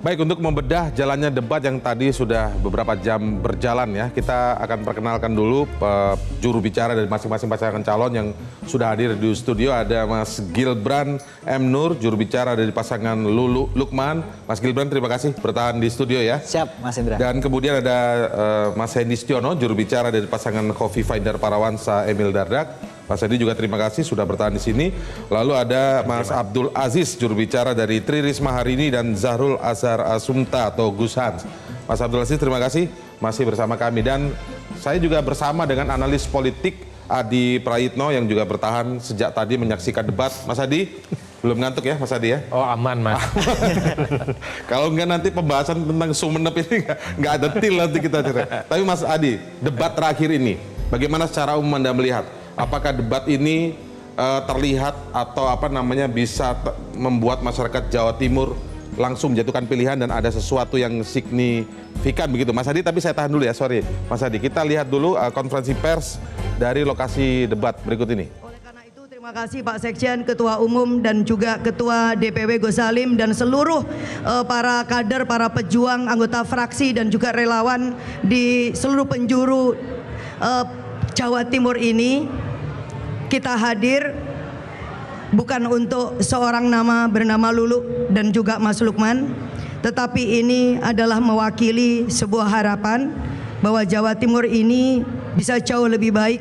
Baik, untuk membedah jalannya debat yang tadi sudah beberapa jam berjalan ya, kita akan perkenalkan dulu juru bicara dari masing-masing pasangan calon yang sudah hadir di studio. Ada Mas Gilbran M. Nur, juru bicara dari pasangan Lulu Lukman. Mas Gilbran, terima kasih bertahan di studio ya. Siap, Mas Indra. Dan kemudian ada Mas Hendy Stiono, juru bicara dari pasangan Khofifah Indar Parawansa Emil Dardak. Mas Hendy juga terima kasih sudah bertahan di sini. Lalu ada Mas Abdul Aziz, juru bicara dari Tri Risma Harini dan Zahrul Azhar Asumta atau Gus Hans. Mas Abdul Aziz, terima kasih masih bersama kami. Dan saya juga bersama dengan analis politik Adi Prayitno yang juga bertahan sejak tadi menyaksikan debat. Mas Adi, belum ngantuk ya Mas Adi ya? Oh aman Mas. Kalau enggak nanti pembahasan tentang Sumenep ini enggak ada detil nanti kita cerita. Tapi Mas Adi, debat terakhir ini, bagaimana secara umum Anda melihat? Apakah debat ini terlihat atau bisa membuat masyarakat Jawa Timur langsung menjatuhkan pilihan dan ada sesuatu yang signifikan begitu? Mas Adi, tapi saya tahan dulu ya, sorry. Mas Adi, kita lihat dulu konferensi pers dari lokasi debat berikut ini. Oleh karena itu, terima kasih Pak Sekjen, Ketua Umum dan juga Ketua DPW Gus Salim dan seluruh para kader, para pejuang, anggota fraksi dan juga relawan di seluruh penjuru Jawa Timur ini. Kita hadir bukan untuk seorang bernama Lulu dan juga Mas Lukman, tetapi ini adalah mewakili sebuah harapan bahwa Jawa Timur ini bisa jauh lebih baik,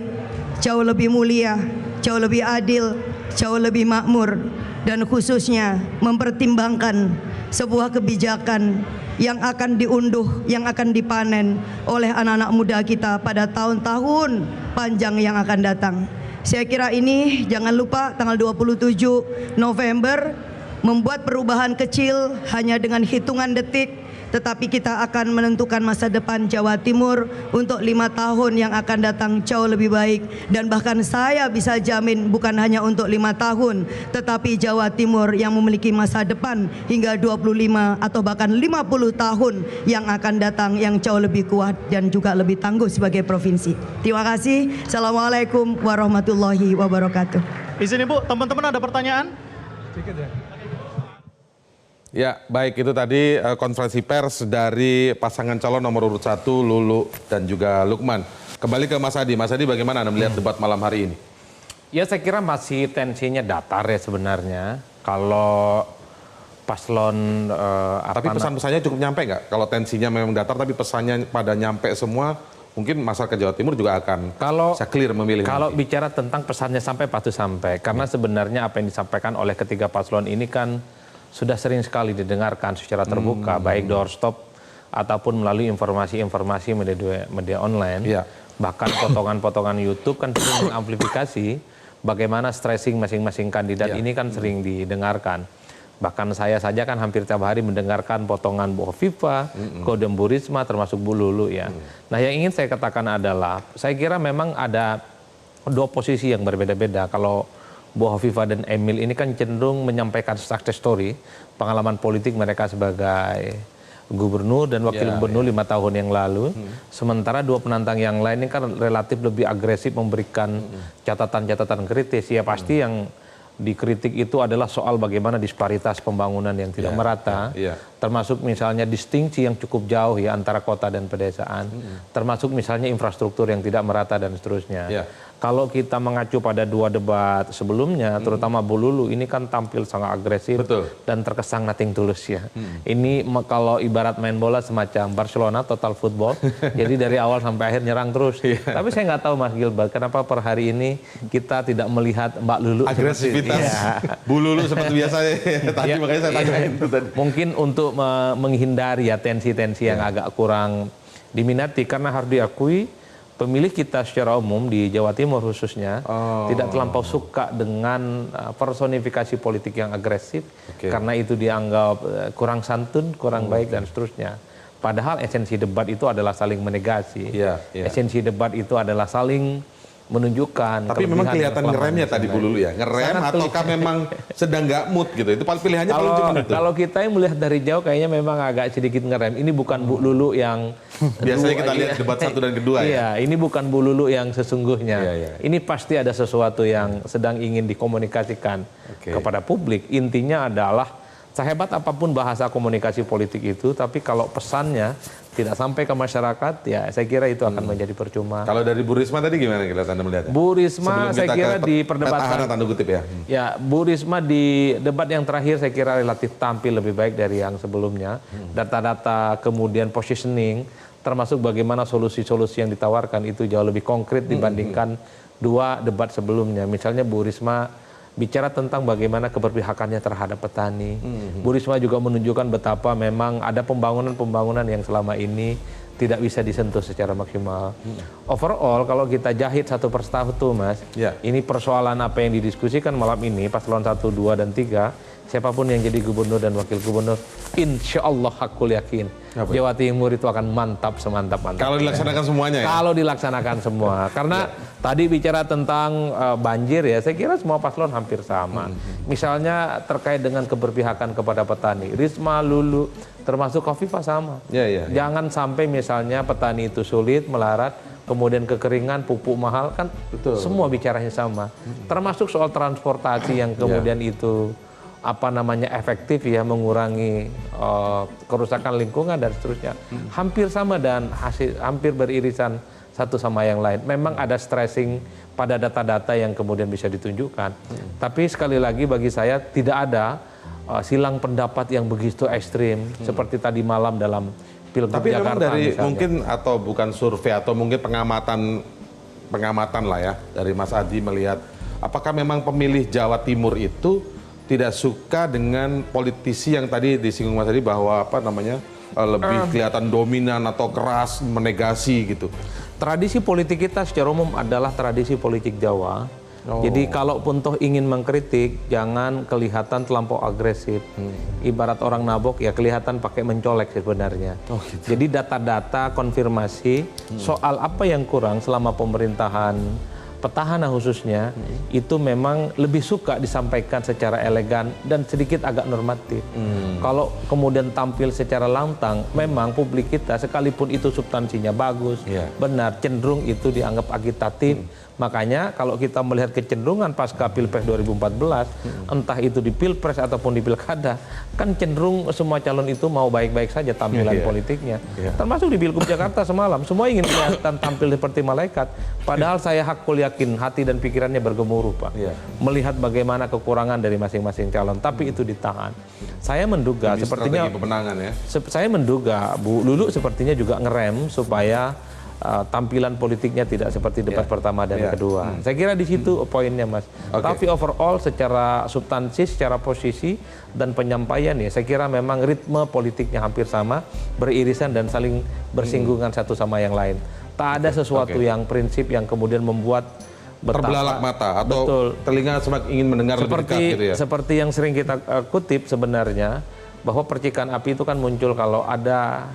jauh lebih mulia, jauh lebih adil, jauh lebih makmur, dan khususnya mempertimbangkan sebuah kebijakan yang akan diunduh, yang akan dipanen oleh anak-anak muda kita pada tahun-tahun panjang yang akan datang. Saya kira ini jangan lupa tanggal 27 November membuat perubahan kecil hanya dengan hitungan detik, tetapi kita akan menentukan masa depan Jawa Timur untuk 5 tahun yang akan datang jauh lebih baik. Dan bahkan saya bisa jamin bukan hanya untuk 5 tahun, tetapi Jawa Timur yang memiliki masa depan hingga 25 atau bahkan 50 tahun yang akan datang yang jauh lebih kuat dan juga lebih tangguh sebagai provinsi. Terima kasih. Assalamualaikum warahmatullahi wabarakatuh. Izin Ibu, teman-teman ada pertanyaan? Sedikit ya. Ya, baik, itu tadi konferensi pers dari pasangan calon nomor urut 1 Lulu dan juga Lukman. Kembali ke Mas Adi. Mas Adi, bagaimana Anda melihat debat malam hari ini? Ya saya kira masih tensinya datar ya sebenarnya. Kalau paslon tapi pesan-pesannya cukup nyampe nggak? Kalau tensinya memang datar tapi pesannya pada nyampe semua, mungkin masyarakat Jawa Timur juga akan bisa clear memilih. Kalau bicara tentang pesannya sampai pasti sampai. Karena sebenarnya apa yang disampaikan oleh ketiga paslon ini kan sudah sering sekali didengarkan secara terbuka, baik doorstop ataupun melalui informasi-informasi media online. Ya. Bahkan potongan-potongan YouTube kan sering mengamplifikasi bagaimana stressing masing-masing kandidat ini kan sering didengarkan. Bahkan saya saja kan hampir tiap hari mendengarkan potongan Bu Khofifah, Kodem Bu Risma, termasuk Bu Lulu ya. Nah yang ingin saya katakan adalah, saya kira memang ada dua posisi yang berbeda-beda. Kalau Bu Khofifah dan Emil ini kan cenderung menyampaikan success story, pengalaman politik mereka sebagai gubernur dan wakil gubernur 5 tahun yang lalu. Sementara dua penantang yang lain ini kan relatif lebih agresif memberikan catatan-catatan kritis. Ya pasti yang dikritik itu adalah soal bagaimana disparitas pembangunan yang tidak merata, termasuk misalnya distingsi yang cukup jauh ya antara kota dan pedesaan, termasuk misalnya infrastruktur yang tidak merata dan seterusnya. Kalau kita mengacu pada dua debat sebelumnya, terutama Bu Lulu ini kan tampil sangat agresif dan terkesan nothing tulus ya. Ini kalau ibarat main bola semacam Barcelona total football, jadi dari awal sampai akhir nyerang terus. Tapi saya nggak tahu Mas Gilbert, kenapa per hari ini kita tidak melihat Mbak Lulu agresivitas Bu Lulu seperti biasa tadi, makanya saya tanyain itu tadi. Mungkin untuk menghindari ya tensi-tensi yang agak kurang diminati, karena harus diakui pemilih kita secara umum di Jawa Timur khususnya tidak terlampau suka dengan personifikasi politik yang agresif, karena itu dianggap kurang santun, kurang baik dan seterusnya. Padahal esensi debat itu adalah saling menegasi, esensi debat itu adalah saling menunjukkan. Tapi memang kelihatan ngeremnya tadi Bu Lulu ya, ngerem ataukah memang sedang nggak mood gitu? Itu pilihannya paling cuma itu. Kalau kita yang melihat dari jauh kayaknya memang agak sedikit ngerem. Ini bukan Bu Lulu yang biasanya kita lihat debat 1 dan kedua ya. Iya, ini bukan Bu Lulu yang sesungguhnya. Ini pasti ada sesuatu yang sedang ingin dikomunikasikan kepada publik. Intinya adalah sehebat apapun bahasa komunikasi politik itu, tapi kalau pesannya tidak sampai ke masyarakat, ya saya kira itu akan menjadi percuma. Kalau dari Bu Risma tadi gimana kelihatan Anda melihatnya? Bu Risma Sebelum saya kita kira ke diperdebatkan. petahana tanda kutip ya. Ya, Bu Risma di debat yang terakhir saya kira relatif tampil lebih baik dari yang sebelumnya. Data-data kemudian positioning, termasuk bagaimana solusi-solusi yang ditawarkan itu jauh lebih konkret dibandingkan dua debat sebelumnya. Misalnya Bu Risma bicara tentang bagaimana keberpihakannya terhadap petani. Bu Risma juga menunjukkan betapa memang ada pembangunan-pembangunan yang selama ini tidak bisa disentuh secara maksimal. Overall kalau kita jahit satu persatu Mas, Ya. ini persoalan apa yang didiskusikan malam ini, paslon 1, 2, dan 3, siapapun yang jadi gubernur dan wakil gubernur, insya Allah aku yakin Apa? Jawa Timur itu akan mantap semantap-mantap. Kalau dilaksanakan semuanya ya. Kalau dilaksanakan semua, karena tadi bicara tentang banjir ya, saya kira semua paslon hampir sama. Misalnya terkait dengan keberpihakan kepada petani, Risma, Lulu, termasuk Khofifah sama. Ya, ya, ya. Jangan sampai misalnya petani itu sulit, melarat, kemudian kekeringan, pupuk mahal, kan Betul. semua bicaranya sama. Termasuk soal transportasi yang kemudian itu efektif ya, mengurangi kerusakan lingkungan dan seterusnya. Hampir sama dan hampir beririsan satu sama yang lain. Memang ada stressing pada data-data yang kemudian bisa ditunjukkan. Tapi sekali lagi bagi saya tidak ada silang pendapat yang begitu ekstrim seperti tadi malam dalam Pilgub Tapi memang Jakarta dari misalnya. mungkin atau bukan survei atau mungkin pengamatan lah ya dari Mas Adi melihat apakah memang pemilih Jawa Timur itu tidak suka dengan politisi yang tadi disinggung Mas Adi bahwa lebih kelihatan dominan atau keras menegasi gitu. Tradisi politik kita secara umum adalah tradisi politik Jawa. Jadi kalaupun toh ingin mengkritik, jangan kelihatan terlampau agresif. Ibarat orang nabok ya kelihatan pakai mencolek sebenarnya. Jadi data-data konfirmasi soal apa yang kurang selama pemerintahan petahana khususnya itu memang lebih suka disampaikan secara elegan dan sedikit agak normatif. Kalau kemudian tampil secara lantang, memang publik kita sekalipun itu substansinya bagus, benar, cenderung itu dianggap agitatif. Makanya kalau kita melihat kecenderungan pasca Pilpres 2014, entah itu di Pilpres ataupun di Pilkada, kan cenderung semua calon itu mau baik-baik saja tampilan politiknya. Termasuk di Pilgub Jakarta semalam, semua ingin kelihatan tampil seperti malaikat. Padahal saya hakul yakin hati dan pikirannya bergemuruh, Pak. Melihat bagaimana kekurangan dari masing-masing calon, tapi itu ditahan. Saya menduga Demi sepertinya strategi pemenangan ya. Saya menduga Bu Lulu sepertinya juga ngerem supaya tampilan politiknya tidak seperti debat pertama dan kedua. Saya kira di situ poinnya, Mas. Tapi overall secara substansi, secara posisi dan penyampaian ya, saya kira memang ritme politiknya hampir sama, beririsan dan saling bersinggungan satu sama yang lain. Tak ada sesuatu yang prinsip yang kemudian membuat Terbelalak mata atau Betul. telinga semakin ingin mendengar lebih dekat gitu ya. Seperti yang sering kita kutip sebenarnya, bahwa percikan api itu kan muncul kalau ada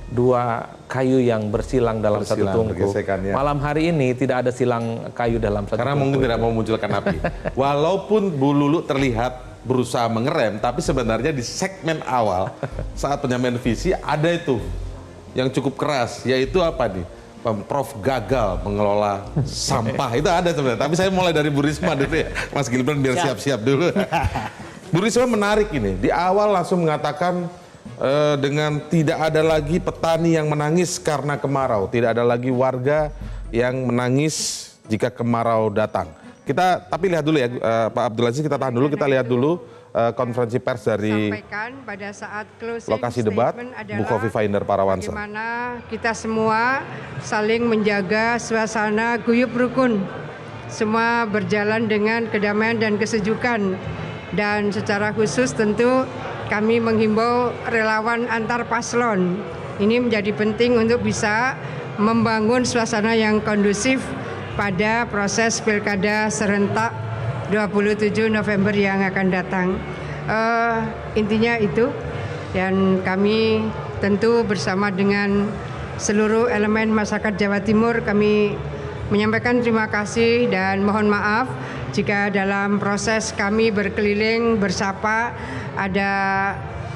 dua kayu yang bersilang dalam satu tungku. bergesekan, ya. Malam hari ini tidak ada silang kayu dalam satu Karena tungku. mungkin tidak mau munculkan api. Walaupun Bu Lulu terlihat berusaha mengerem, tapi sebenarnya di segmen awal saat penyampaian visi ada itu yang cukup keras, yaitu apa nih? Pemprov gagal mengelola sampah. Itu ada sebenarnya. Tapi saya mulai dari Bu Risma dulu ya, Mas Gilbran biar siap-siap dulu. Bu Risma menarik ini. Di awal langsung mengatakan dengan tidak ada lagi petani yang menangis karena kemarau, tidak ada lagi warga yang menangis jika kemarau datang. Tapi lihat dulu ya, Pak Abdul Aziz, kita tahan dulu, kita lihat dulu konferensi pers dari pada saat closing lokasi debat Bu Khofifah Indar Parawansa. Bagaimana kita semua saling menjaga suasana guyup rukun, semua berjalan dengan kedamaian dan kesejukan, dan secara khusus tentu kami menghimbau relawan antar paslon. Ini menjadi penting untuk bisa membangun suasana yang kondusif pada proses pilkada serentak 27 November yang akan datang. Intinya itu, dan kami tentu bersama dengan seluruh elemen masyarakat Jawa Timur kami menyampaikan terima kasih dan mohon maaf jika dalam proses kami berkeliling bersapa ada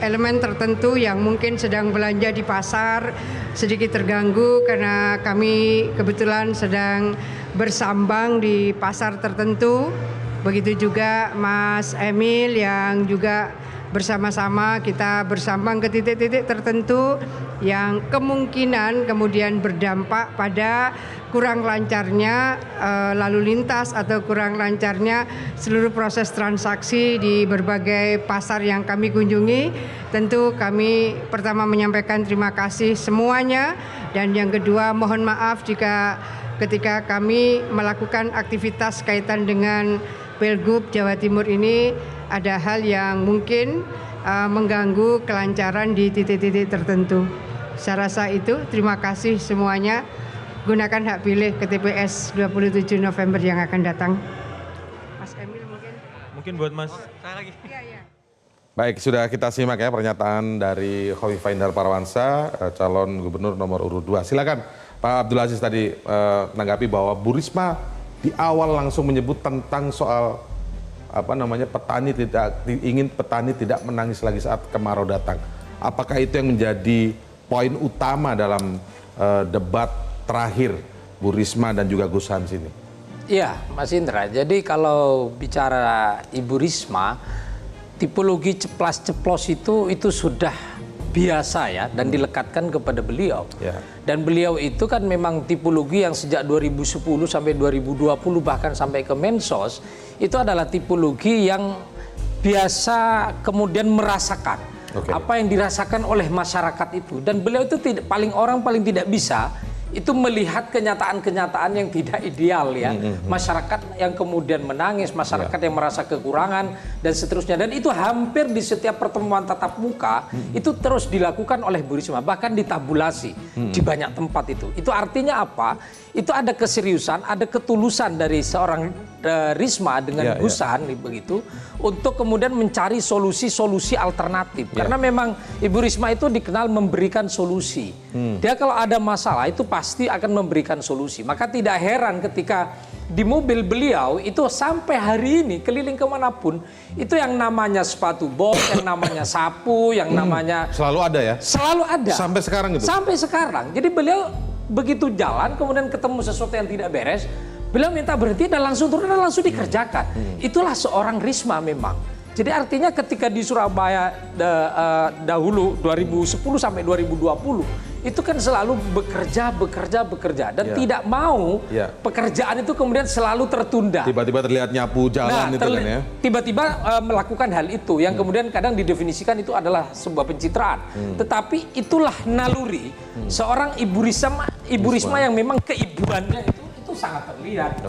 elemen tertentu yang mungkin sedang belanja di pasar sedikit terganggu karena kami kebetulan sedang bersambang di pasar tertentu. Begitu juga Mas Emil yang juga bersama-sama kita bersambang ke titik-titik tertentu yang kemungkinan kemudian berdampak pada kurang lancarnya lalu lintas atau kurang lancarnya seluruh proses transaksi di berbagai pasar yang kami kunjungi. Tentu kami pertama menyampaikan terima kasih semuanya, dan yang kedua mohon maaf jika ketika kami melakukan aktivitas kaitan dengan Pilgub Jawa Timur ini ada hal yang mungkin mengganggu kelancaran di titik-titik tertentu. Saya rasa itu, terima kasih semuanya. Gunakan hak pilih ke TPS 27 November yang akan datang. Mas Emil mungkin? Mungkin buat Mas. Iya. Baik, sudah kita simak ya pernyataan dari Khofifah Indar Parawansa, calon gubernur nomor urut 2. Silakan Pak Abdul Aziz tadi menanggapi bahwa Bu Risma di awal langsung menyebut tentang soal petani tidak menangis lagi saat kemarau datang. Apakah itu yang menjadi poin utama dalam debat terakhir Bu Risma dan juga Gus Hans ini? Iya, Mas Indra. Jadi kalau bicara Ibu Risma, tipologi ceplas-ceplos itu sudah biasa ya, dan dilekatkan kepada beliau. Ya. Dan beliau itu kan memang tipologi yang sejak 2010 sampai 2020 bahkan sampai ke Mensos itu adalah tipologi yang biasa kemudian merasakan apa yang dirasakan oleh masyarakat itu. Dan beliau itu paling tidak bisa itu melihat kenyataan-kenyataan yang tidak ideal ya. Masyarakat yang kemudian menangis, masyarakat yang merasa kekurangan dan seterusnya. Dan itu hampir di setiap pertemuan tatap muka itu terus dilakukan oleh Bu Risma, bahkan ditabulasi di banyak tempat itu. Itu artinya apa? Itu ada keseriusan, ada ketulusan dari seorang Risma dengan Gus Hans begitu untuk kemudian mencari solusi-solusi alternatif. Karena memang Ibu Risma itu dikenal memberikan solusi. Dia kalau ada masalah itu pasti akan memberikan solusi. Maka tidak heran ketika di mobil beliau itu sampai hari ini keliling kemanapun itu yang namanya sepatu bot, yang namanya sapu, yang namanya Selalu ada ya? Selalu ada. Sampai sekarang itu? Sampai sekarang. Jadi beliau begitu jalan kemudian ketemu sesuatu yang tidak beres, beliau minta berhenti dan langsung turun dan langsung dikerjakan. Itulah seorang Risma memang. Jadi artinya ketika di Surabaya dahulu 2010 sampai 2020 itu kan selalu bekerja dan tidak mau pekerjaan itu kemudian selalu tertunda. Tiba-tiba terlihat nyapu jalan itu kan ya? Tiba-tiba melakukan hal itu yang kemudian kadang didefinisikan itu adalah sebuah pencitraan. Tetapi itulah naluri seorang Ibu Risma yang memang keibuannya itu sangat terlihat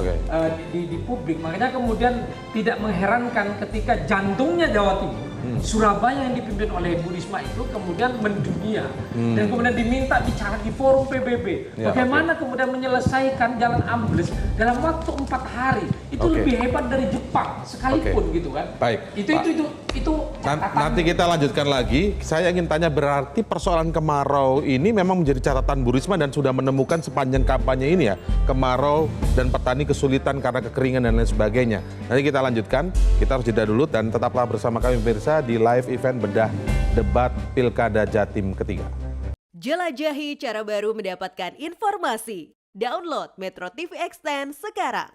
di publik. Makanya kemudian tidak mengherankan ketika jantungnya Jawa Timur, Surabaya yang dipimpin oleh Bu Risma itu kemudian mendunia dan kemudian diminta bicara di forum PBB. Bagaimana kemudian menyelesaikan jalan ambles dalam waktu 4 hari. Itu lebih hebat dari Jepang sekalipun gitu kan. Baik. Itu nanti kita lanjutkan lagi. Saya ingin tanya, berarti persoalan kemarau ini memang menjadi catatan Bu Risma dan sudah menemukan sepanjang kampanye ini ya, kemarau dan petani kesulitan karena kekeringan dan lain sebagainya. Nanti kita lanjutkan, kita harus jeda dulu dan tetaplah bersama kami pemirsa di live event bedah debat Pilkada Jatim ketiga. Jelajahi cara baru mendapatkan informasi. Download Metro TV Extend sekarang.